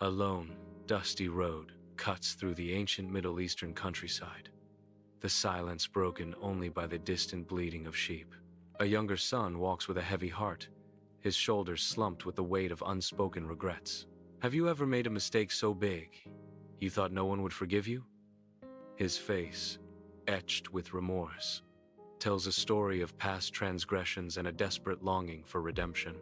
A lone, dusty road cuts through the ancient Middle Eastern countryside, the silence broken only by the distant bleating of sheep. A younger son walks with a heavy heart, his shoulders slumped with the weight of unspoken regrets. Have you ever made a mistake so big, you thought no one would forgive you? His face, etched with remorse, tells a story of past transgressions and a desperate longing for redemption.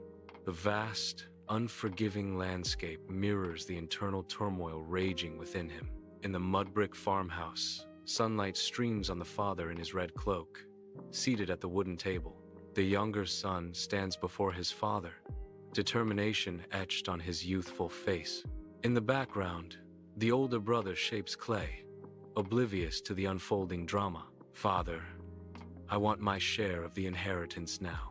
The vast, unforgiving landscape mirrors the internal turmoil raging within him. In the mud-brick farmhouse, sunlight streams on the father in his red cloak. Seated at the wooden table, the younger son stands before his father, determination etched on his youthful face. In the background, the older brother shapes clay, oblivious to the unfolding drama. "Father, I want my share of the inheritance now,"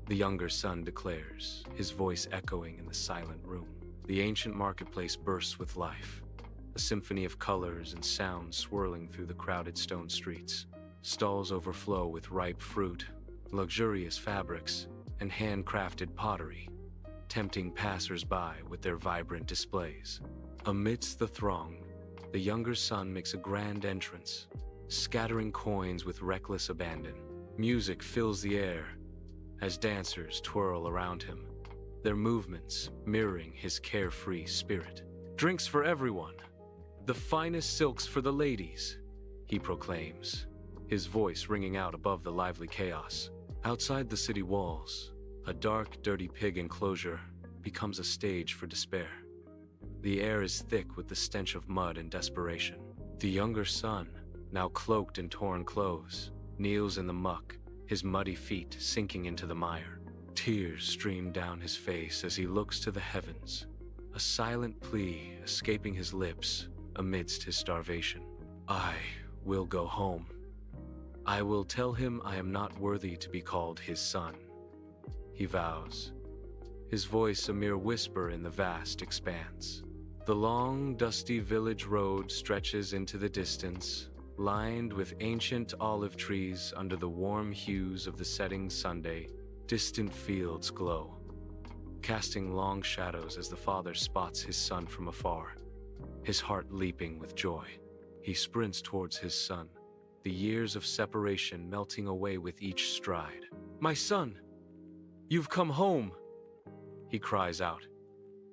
the younger son declares, his voice echoing in the silent room. The ancient marketplace bursts with life, a symphony of colors and sounds swirling through the crowded stone streets. Stalls overflow with ripe fruit, luxurious fabrics, and handcrafted pottery, tempting passers-by with their vibrant displays. Amidst the throng, the younger son makes a grand entrance, scattering coins with reckless abandon. Music fills the air as dancers twirl around him, their movements mirroring his carefree spirit. "Drinks for everyone, the finest silks for the ladies," he proclaims, his voice ringing out above the lively chaos. Outside the city walls, a dark, dirty pig enclosure becomes a stage for despair. The air is thick with the stench of mud and desperation. The younger son, now cloaked in torn clothes, kneels in the muck, his muddy feet sinking into the mire. Tears stream down his face as he looks to the heavens, a silent plea escaping his lips amidst his starvation. "I will go home. I will tell him I am not worthy to be called his son," he vows, his voice a mere whisper in the vast expanse. The long, dusty village road stretches into the distance, lined with ancient olive trees under the warm hues of the setting Sunday. Distant fields glow, casting long shadows as the father spots his son from afar, his heart leaping with joy. He sprints towards his son, the years of separation melting away with each stride. "My son, you've come home!" he cries out,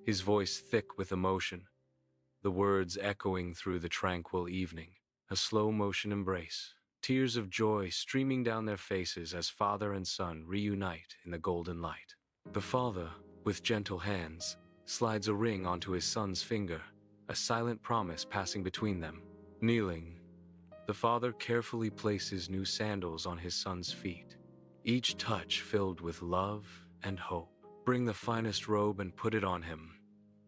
his voice thick with emotion, the words echoing through the tranquil evening. A slow-motion embrace, tears of joy streaming down their faces as father and son reunite in the golden light. The father, with gentle hands, slides a ring onto his son's finger, a silent promise passing between them. Kneeling, the father carefully places new sandals on his son's feet, each touch filled with love and hope. "Bring the finest robe and put it on him,"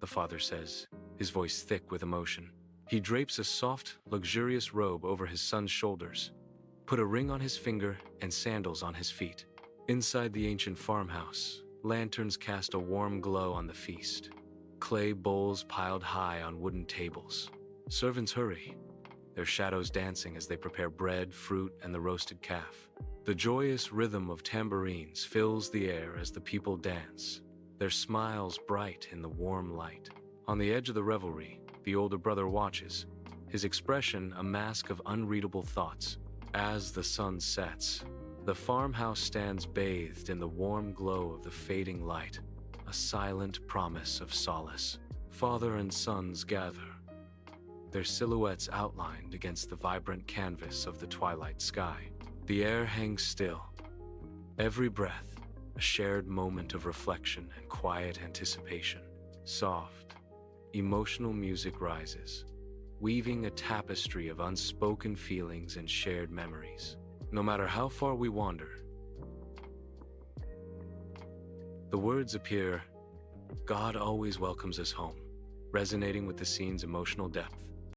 the father says, his voice thick with emotion. He drapes a soft, luxurious robe over his son's shoulders, put a ring on his finger and sandals on his feet. Inside the ancient farmhouse, lanterns cast a warm glow on the feast, clay bowls piled high on wooden tables. Servants hurry, their shadows dancing as they prepare bread, fruit, and the roasted calf. The joyous rhythm of tambourines fills the air as the people dance, their smiles bright in the warm light. On the edge of the revelry, the older brother watches, his expression a mask of unreadable thoughts. As the sun sets, the farmhouse stands bathed in the warm glow of the fading light, a silent promise of solace. Father and sons gather, their silhouettes outlined against the vibrant canvas of the twilight sky. The air hangs still, every breath a shared moment of reflection and quiet anticipation. Soft, emotional music rises, weaving a tapestry of unspoken feelings and shared memories. No matter how far we wander, the words appear, "God always welcomes us home," resonating with the scene's emotional depth.